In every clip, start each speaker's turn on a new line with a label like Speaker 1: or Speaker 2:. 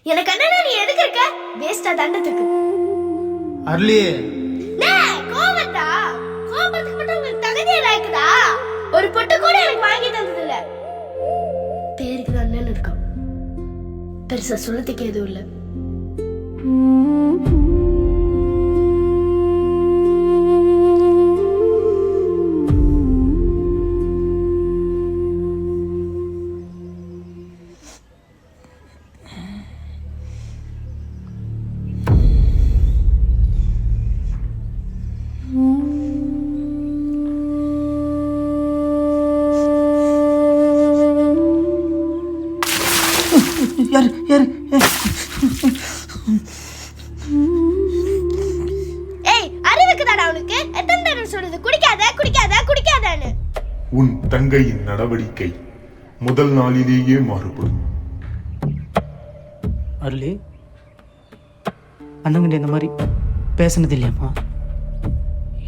Speaker 1: எனக்கு அண்ணா நீ எதுக்கு இருக்க? வேஸ்டா தண்டத்துக்கு.
Speaker 2: அருளி
Speaker 1: கோவத்தா கோபத்துக்கு மட்டும் உங்களுக்கு தகுதியா இருக்குதா? ஒரு பொட்டு கூட எனக்கு வாங்கி தந்தது இல்ல. பேருக்கு தான் அண்ணன் இருக்கான். பெருசா சொல்லத்துக்கு எதுவும் இல்ல.
Speaker 3: உன் தங்கையின் நடவடிக்கை முதல் நாளிலேயே மாறுபடும்.
Speaker 2: அருளி அண்ணங்கிட்ட இந்த மாதிரி பேசினது இல்லையாம்மா?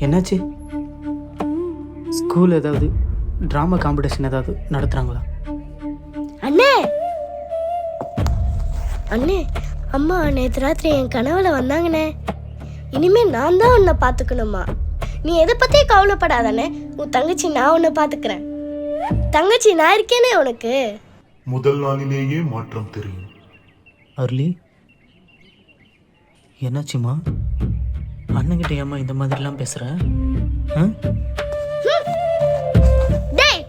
Speaker 2: என்னாச்சு? ஸ்கூல் ஏதாவது ட்ராமா காம்படிஷன் ஏதாவது நடத்துகிறாங்களா?
Speaker 1: அண்ணே அண்ணே அம்மா நேற்று ராத்திரி என் கனவுல வந்தாங்கண்ணே. இனிமே நான் தான் உன்னை பார்த்துக்கணுமா? நீ எதை பற்றியும் கவலைப்படாதானே. உன் தங்கச்சி நான் உன்னை பார்த்துக்கிறேன். தங்கச்சி நான் இருக்கேனே உனக்கு.
Speaker 3: முதல் நாளிலேயே மாற்றம் தெரியும்.
Speaker 2: அருளி என்னாச்சுமா? அண்ணங்கிட்ட ஏம்மா இந்த மாதிரிலாம் பேசுற?
Speaker 1: டேய்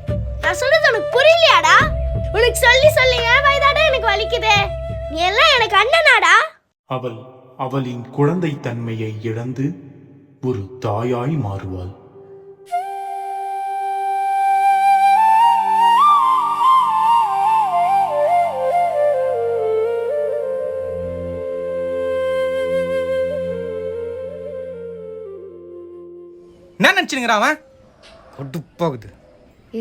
Speaker 1: நான் சொல்றது உனக்கு புரியலையாடா? உனக்கு சொல்லி சொல்லி ஏன் வயதாடா எனக்கு வலிக்குதே. நீ எல்லாம் எனக்கு அண்ணனாடா.
Speaker 3: அவள் அவளின் குழந்தை தன்மையை இழந்து ஒரு தாயாய் மாறுவாள்.
Speaker 4: என்ன நினைச்சுங்கிறான் அவன்? ஒடுப்பாகுது.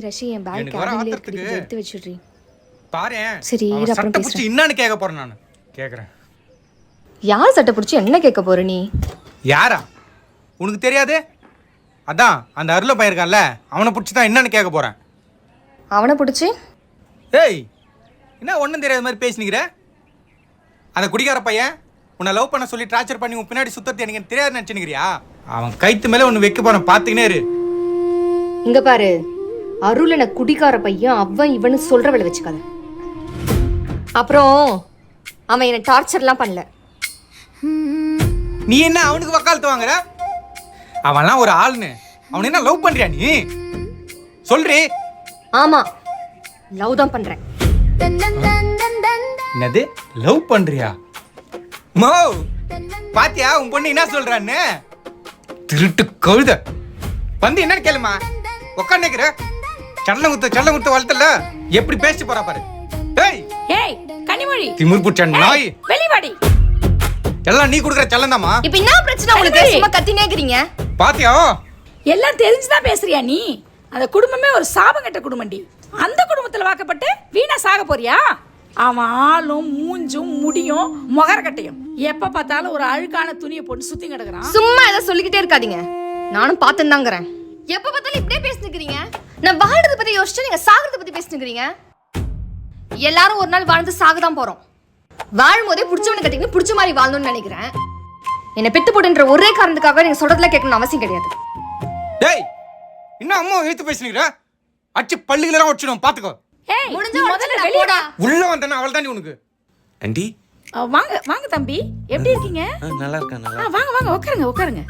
Speaker 5: ரஷி என் பேக் கேபின்ல எடுத்து வச்சிடுறீ.
Speaker 4: பாரேன்.
Speaker 5: சரி இரு அப்புறம் பேசுறேன்.
Speaker 4: என்னன்னு கேட்க போறேன் நான். கேக்குறேன்.
Speaker 5: யார் சட்டை பிடிச்சி என்ன கேட்க போற நீ?
Speaker 4: யாரா? உனக்கு தெரியாது? அதான் அந்த அருள பையன் இருக்கான்ல, அவனை பிடிச்சி தான் என்னன்னு கேட்க போறேன்.
Speaker 5: அவனை பிடிச்சி?
Speaker 4: ஏய் என்ன ஒன்றும் தெரியாத மாதிரி பேசினிக்கிற? அந்த குடிகார பையன் உன்னை லவ் பண்ண சொல்லி டார்ச்சர் பண்ணி உன் பின்னாடி சுத்தத்தை எனக்கு தெரியாது நினச்சினுக்கிறியா? அவன் கைத்து மேலே ஒன்று வைக்க போறேன், பார்த்துக்கினே இரு.
Speaker 5: இங்க பாரு, அருள் எனக்கு குடிகார பையன் அவன் இவனு சொல்ற வேலை வச்சுக்காத. அப்புறம் அவன் என்னை டார்ச்சர்லாம் பண்ணல.
Speaker 4: நீ என்ன அவனுக்கு வக்காலத்து வாங்குற? அவன்லாம் ஒரு ஆளுன்னு. அவன் என்ன லவ் பண்றியா நீ? சொல்றி.
Speaker 5: ஆமா லவ் தான் பண்றேன்.
Speaker 4: என்னது லவ் பண்றியா? மோ பாத்தியா உன் பொண்ணு என்ன சொல்றான்னு? திருட்டு கழுத வந்து என்னன்னு கேளுமா. உக்காந்துக்கிற சல்லம் குத்து வளர்த்தல எப்படி பேசி போறா பாரு. ஏய்
Speaker 6: ஏய் கனிமொழி
Speaker 4: திமிர் புடிச்ச நாய்
Speaker 6: வெளிவாடி.
Speaker 4: எல்லாம் நீ குடுக்குற செல்லம் தாமா.
Speaker 5: இப்போ என்ன பிரச்சனை உங்களுக்கு? சும்மா கத்தினே இருக்கீங்க.
Speaker 4: பாத்தியா?
Speaker 6: எல்லாம் தெரிஞ்சுதான் பேசுறியா நீ? அந்த குடும்பமே ஒரு சாபங்கட்ட குடும்பம்டி. அந்த குடும்பத்துல வாக்கப்பட்டு வீணா சாக போறியா? அவன் ஆளும் மூஞ்சும் முடியும் முகரக்கட்டையும் எப்ப பார்த்தாலும் ஒரு அழுக்கான துணியை போட்டு சுத்தி கிடக்குறான்.
Speaker 5: சும்மா ஏதோ சொல்லிக்கிட்டே இருக்காதீங்க. நானும் பார்த்துன்னு தாங்கிறேன். எப்ப பார்த்தாலும் இப்படியே பேசினுக்கிறீங்க. நான் வாழ்றதை பத்தி யோசிச்சு நீங்க சாகிறத பத்தி பேசினுக்கிறீங்க. எல்லாரும் ஒரு நாள் வாழ்ந்து சாகதான் போறோம். வாழும் போதே பிடிச்சவனு கட்டிக்கிட்டு பிடிச்ச மாதிரி வாழணும்னு நினைக்கிறேன். என்னை பெத்து போட்டுன்ற ஒரே காரணத்துக்காக நீங்க சொல்றதுல கேட்கணும்னு அவசியம் கிடையாது.
Speaker 4: டேய் இன்னும் அம்மா எழுத்து பேசுனீங்க. அச்சு பள்ளிகளெல்லாம் வச்சிடும் பாத்துக்கோ.
Speaker 6: ஏய்
Speaker 5: முடிஞ்ச
Speaker 6: முதல்ல வெளிய வா.
Speaker 4: உள்ள வந்தனா அவள் தாண்டி உனக்கு.
Speaker 7: ஆண்டி
Speaker 6: வாங்க வாங்க தம்பி, எப்படி இருக்கீங்க?
Speaker 7: நல்லா இருக்கேன். நல்லா
Speaker 6: வாங்க வாங்க உட்காருங்க.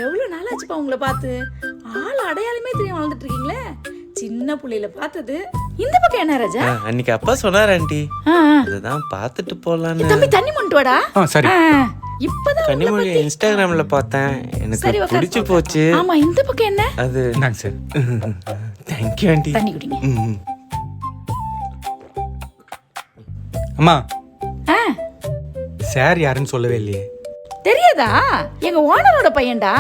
Speaker 6: எவ்வளவு நாளாச்சுப்பா உங்களை பார்த்து. ஆள் அடையாளமே தெரியும் வளர்ந்துட்டு இருக்கீங்களே. சின்ன புள்ளையில பார்த்தது. இந்த பக்கம் என்ன ராஜா?
Speaker 7: அன்னைக்கு அப்பா சொன்னார் ஆண்டி, அதுதான் பார்த்துட்டு போலான்னு.
Speaker 6: தம்பி தண்ணி முண்டு வாடா.
Speaker 4: சரி.
Speaker 6: இப்பதான்
Speaker 7: கனிமொழி இன்ஸ்டாகிராம்ல பார்த்தேன், எனக்கு பிடிச்சு போச்சு.
Speaker 6: ஆமா இந்த பக்கம் என்ன?
Speaker 7: அது
Speaker 4: நாங்க சார்.
Speaker 7: Thank you aunty.
Speaker 6: தண்ணி குடிங்க.
Speaker 4: அம்மா சார் யாருன்னு சொல்லவே இல்லையே.
Speaker 6: தெரியாதா? எங்க ஓனரோட பையன்டா.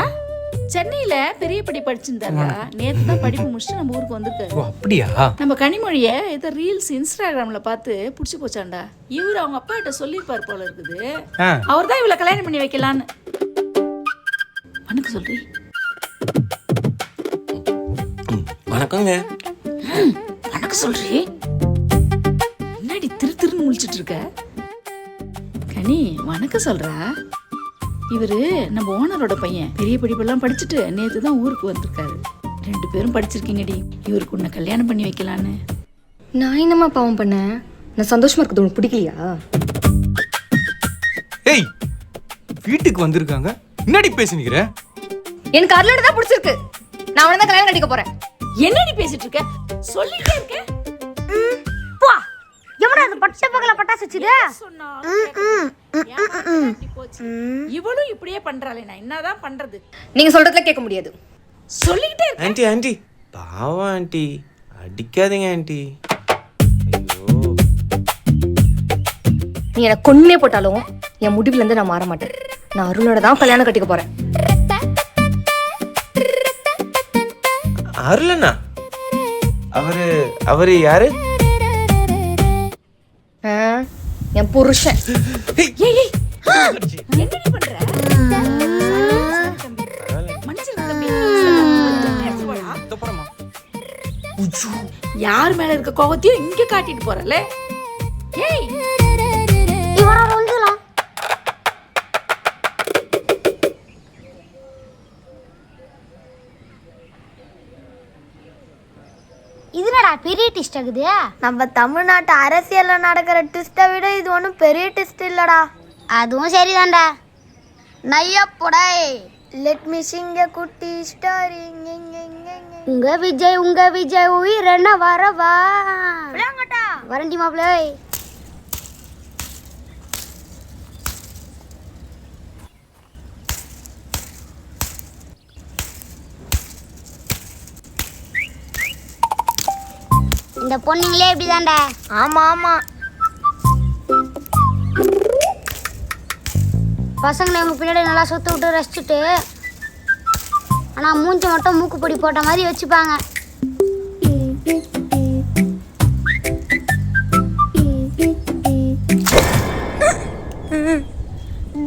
Speaker 6: சென்னையில பெரிய படி படிச்சிருந்தாரா. நேத்து தான் படிப்பு முடிச்சுட்டு நம்ம ஊருக்கு வந்திருக்காரு.
Speaker 4: ஓ அப்படியா?
Speaker 6: நம்ம கனிமொழிய ஏதோ ரீல்ஸ் இன்ஸ்டாகிராம்ல பார்த்து புடிச்சு போச்சாண்டா. இவரு அவங்க அப்பா கிட்ட சொல்லிருப்பாரு போல இருக்குது. அவர் தான் இவளை கல்யாணம் பண்ணி வைக்கலான்னு. வணக்கம் சொல்றி.
Speaker 7: வணக்கங்க.
Speaker 6: வணக்கம் சொல்றி. என்னடி திரு திருன்னு முழிச்சிட்டு இருக்க? அண்ணி வணக்கம் சொல்றா. இவரு நம்ம ஓனரோட பையன். பெரிய படிப்பெல்லாம் படிச்சுட்டு நேத்து தான் ஊருக்கு வந்திருக்காரு. 2 பேரும் படிச்சிருக்கீங்கடி. இவருக்கு உன்னை கல்யாணம் பண்ணி வைக்கலான்னு.
Speaker 5: நான் என்னம்மா பாவம் பண்ணேன்? நான் சந்தோஷமா இருக்கிறது உனக்கு பிடிக்கலையா?
Speaker 4: ஏய் வீட்டுக்கு வந்திருக்காங்க, என்னடி பேசினிக்கிற?
Speaker 5: எனக்கு அருளோட தான் பிடிச்சிருக்கு. நான் அவனை தான் கல்யாணம் கட்டிக்க போறேன்.
Speaker 6: என்னடி பேசிட்டு இருக்க? சொல்லிட்டே இருக்க.
Speaker 1: பா எவடா அந்த பட்ட பகல பட்டாசு வச்சுது?
Speaker 6: இவளும் இப்படியே பண்றாளே, நான் என்னதான் பண்றது?
Speaker 5: நீங்க சொல்றதுல கேட்க முடியாது.
Speaker 6: சொல்லிக்கிட்டே இருக்க.
Speaker 7: ஆண்டி ஆண்டி பாவம் ஆண்டி, அடிக்காதீங்க ஆண்டி. ஐயோ
Speaker 5: நீ எனக்கு கொன்னே போட்டாலும் என் முடிவுல இருந்து நான் மாற மாட்டேன். நான் அருளோட தான் கல்யாணம் கட்டிக்க போறேன்.
Speaker 7: அருளண்ணா? அவரு யாரு?
Speaker 5: என் புருஷன்.
Speaker 6: என்னடி பண்ற? மன்னிச்சிரு தம்பி. யார் மேல இருக்க கோவத்தையும் இங்க காட்டிட்டு போறல? ஏய்
Speaker 1: இவரா வந்துலாம். இதுனடா பெரிய ட்விஸ்ட் ஆகுது. நம்ம தமிழ்நாட்டு அரசியல்ல நடக்கிற ட்விஸ்ட்டை விட இது ஒன்றும் பெரிய ட்விஸ்ட் இல்லடா. அதுவும் சரிதான்டா. நையப்படை லெட் மீ சிங் எ குட்டி ஸ்டோரி. உங்க விஜய் உயிர் என்ன வரவா வரண்டி மாப்பிள்ளை. இந்த பொண்ணுங்களே இப்படிதான்டா. ஆமா ஆமா பசங்களை அவங்க பின்னாடி நல்லா சுத்த விட்டு ரசிச்சுட்டு, ஆனா மூஞ்சி மட்டும் மூக்குப்பொடி போட்ட மாதிரி வச்சுப்பாங்க.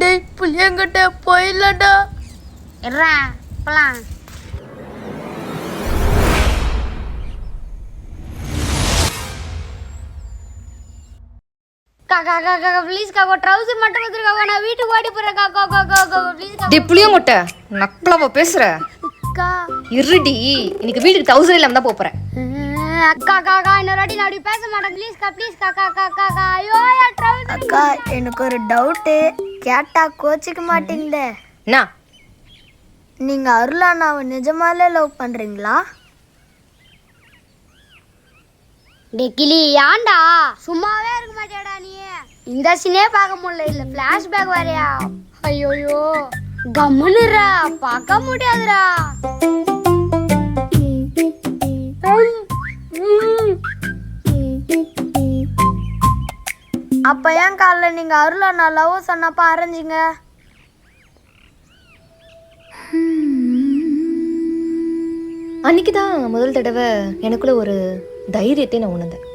Speaker 1: டேய் புளியங்கிட்ட போயிடலடா. எட்ரா போலாம். காக்கா காக்கா ப்ளீஸ் காக்கா ட்ரவுசர் மட்டும் வந்துருக்காக்கா. நான் வீட்டுக்கு ஓடி போறேன் காக்கா காக்கா காக்கா ப்ளீஸ் காக்கா.
Speaker 5: டேய் புளிய முட்டை நக்கலவா பேசுற?
Speaker 1: அக்கா
Speaker 5: இருடி, இன்னைக்கு வீட்டுக்கு 1000 இல்லாம தான் போறேன்.
Speaker 1: அக்கா காக்கா இன்னொரு வாட்டி நான் அப்படி பேச மாட்டேன் ப்ளீஸ் கா ப்ளீஸ் காக்கா காக்கா காக்கா. ஐயோ என் ட்ரவுசர். அக்கா எனக்கு ஒரு டவுட், கேட்டா கோச்சிக்க மாட்டீங்களே.
Speaker 5: என்ன?
Speaker 1: நீங்க அருளானாவை நிஜமாலே லவ் பண்றீங்களா? டெக்கிலி ஏன்டா சும்மாவே இருக்க மாட்டியாடா நீ? இந்த சீனே பார்க்க முடியல, இல்ல பிளாஷ்பேக் வரையா? ஐயோயோ கம்முனுடா, பார்க்க முடியாதுடா. அப்ப ஏன் காலைல நீங்க அருளானா லவ் சொன்னப்ப அரைஞ்சிங்க?
Speaker 5: அன்னைக்குதான் முதல் தடவை எனக்குள்ள ஒரு தைரியத்தை நான் உணர்ந்தேன்.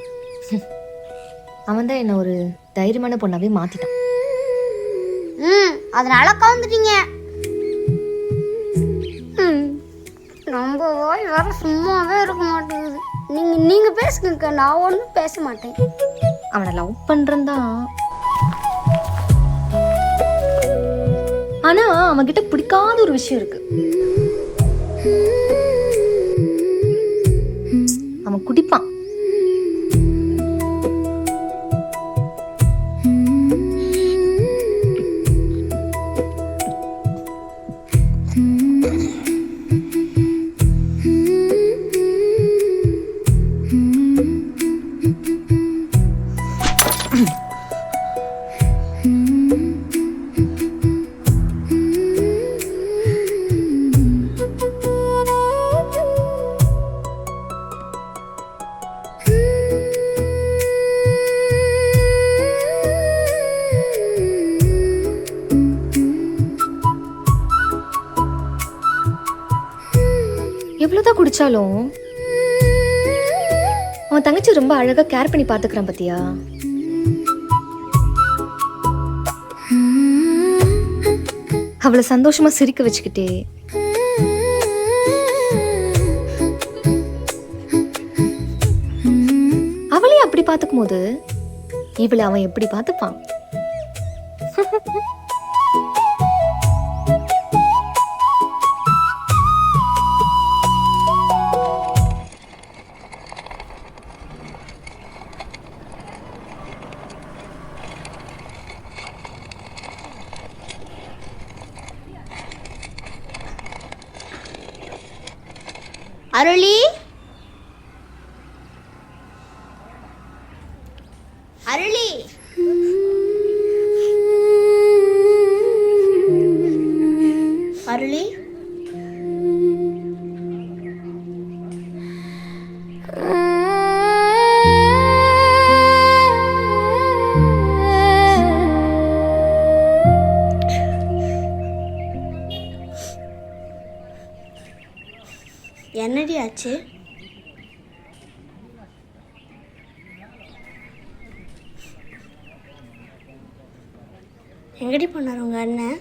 Speaker 5: அவன் தான் என்ன ஒரு தைரியமான பொண்ணாவே மாத்திட்டான்.
Speaker 1: அதனால கவுந்துட்டீங்க. நம்ம வாய் வர சும்மாவே இருக்க மாட்டேங்குது. நீங்க பேசுங்க, நான் ஒன்றும் பேச மாட்டேன்.
Speaker 5: அவனை லவ் பண்றேன் தான், ஆனா அவன்கிட்ட பிடிக்காத ஒரு விஷயம் இருக்கு. அவன் குடிப்பான். எவ்வளவுதான் குடிச்சாலும் அவன் தங்கச்சி ரொம்ப அழகா கேர் பண்ணி பாத்துக்கிறான் பாத்தியா? அவளை சந்தோஷமா சிரிக்க வச்சுக்கிட்டே அவளையும் அப்படி பாத்துக்கும் போது இவளை அவன் எப்படி பாத்துப்பான்?
Speaker 1: அருளி, அருளி, அருளி. என்னடி ஆச்சு? எங்கடி போனார் உங்க அண்ணன்?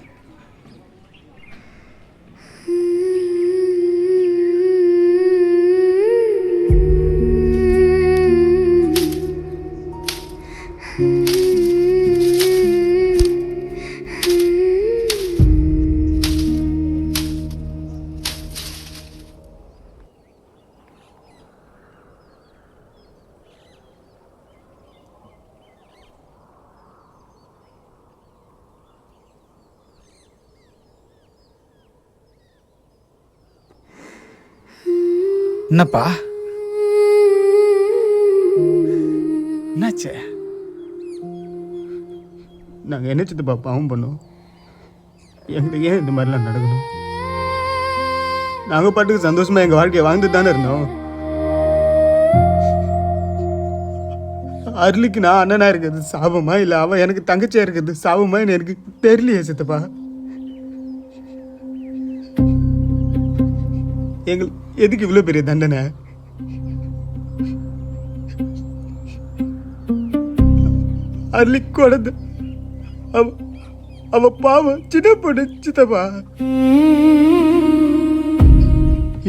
Speaker 4: என்னப்பா என்னாச்சு?
Speaker 8: நாங்கள் என்ன சித்தப்பா பாவம் பண்ணோம்? எங்களுக்கு ஏன் இந்த மாதிரிலாம் நடக்கணும்? நாங்கள் பாட்டுக்கு சந்தோஷமா எங்கள் வாழ்க்கையை வாழ்ந்துட்டு தானே இருந்தோம். அருளுக்கு நான் அண்ணனா இருக்கிறது சாபமா இல்லை அவன் எனக்கு தங்கச்சியா இருக்கிறது சாபமா எனக்கு தெரியலையே சித்தப்பா. எங்களுக்கு எதுக்கு இவ்வளோ பெரிய தண்டனை? அருளி குழந்தை, அவ பாவம் சின்ன பொண்ணு சித்தப்பா.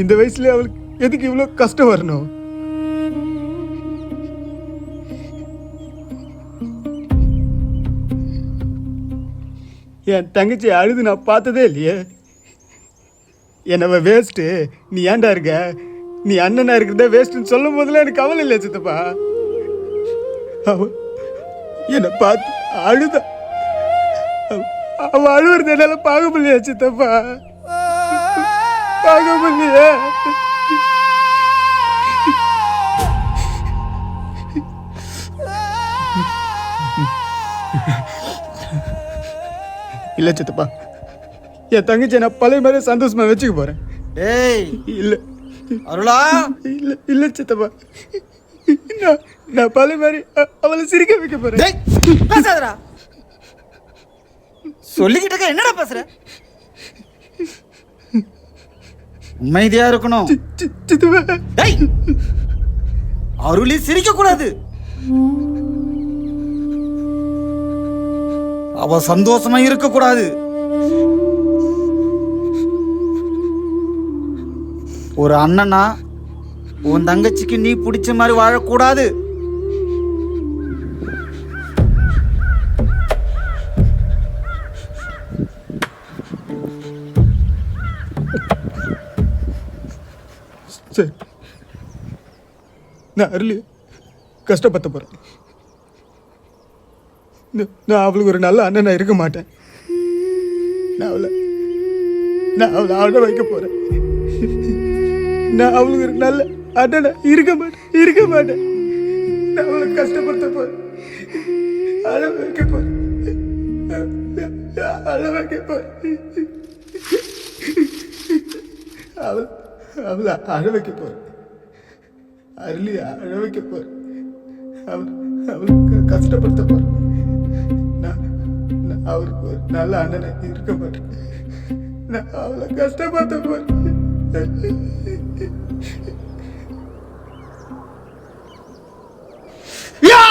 Speaker 8: இந்த வயசுல அவளுக்கு எதுக்கு இவ்வளோ கஷ்டம் வரணும்? என் தங்கச்சி அழுது நான் பார்த்ததே இல்லையே. என்னவ வேஸ்ட்டு, நீ ஏன்டா இருக்க, நீ அண்ணனா இருக்கிறத வேஸ்ட்டுன்னு சொல்லும் போதெல்லாம் எனக்கு கவலை இல்லை சித்தப்பா. அவ என்னை பார்த்து அழுதா. அவ அழுவுறது என்னால பார்க்க முடியா சித்தப்பா, பார்க்க முடியா. இல்லை சித்தப்பா, என் தங்கச்சி நான் பழைய மாதிரி சந்தோஷமா வச்சுக்க போறேன்.
Speaker 2: டேய்
Speaker 8: இல்லை
Speaker 2: அருளா,
Speaker 8: இல்லை இல்லை சித்தப்பா, நான் பழைய மாதிரி அவளை சிரிக்க வைக்க போறேன்.
Speaker 2: டேய் பேசாதடா. சொல்லிக்கிட்டு இருக்க, என்னடா பேசுற? அமைதியா இருக்கணும்.
Speaker 8: சித்தப்பா,
Speaker 2: டேய் அருளி சிரிக்க கூடாது. அவ சந்தோஷமா இருக்க கூடாது. ஒரு அண்ணனா உன் தங்கச்சிக்கு நீ பிடிச்ச மாதிரி வாழக்கூடாது.
Speaker 8: சரி, நான் அருளி கஷ்டப்பட்ட போறேன். நான் அவளுக்கு ஒரு நல்ல அண்ணனா இருக்க மாட்டேன். நான் அவளை அழ வைக்க போறேன். நான் அவளுக்கு ஒரு நல்ல அண்ணனா இருக்க மாட்டேன். நான் அவளை கஷ்டப்படுத்த போறேன், அழ வைக்க போறேன். அவளை அழ வைக்க போறேன். அருளி அழ வைக்க போறேன். அவளுக்கு கஷ்டப்படுத்த போறேன். நான் அவருக்கு ஒரு நல்ல அண்ணனை இருக்க மாட்டேன். நான் அவளை கஷ்டப்படுத்த போறேன்.
Speaker 1: Yeah!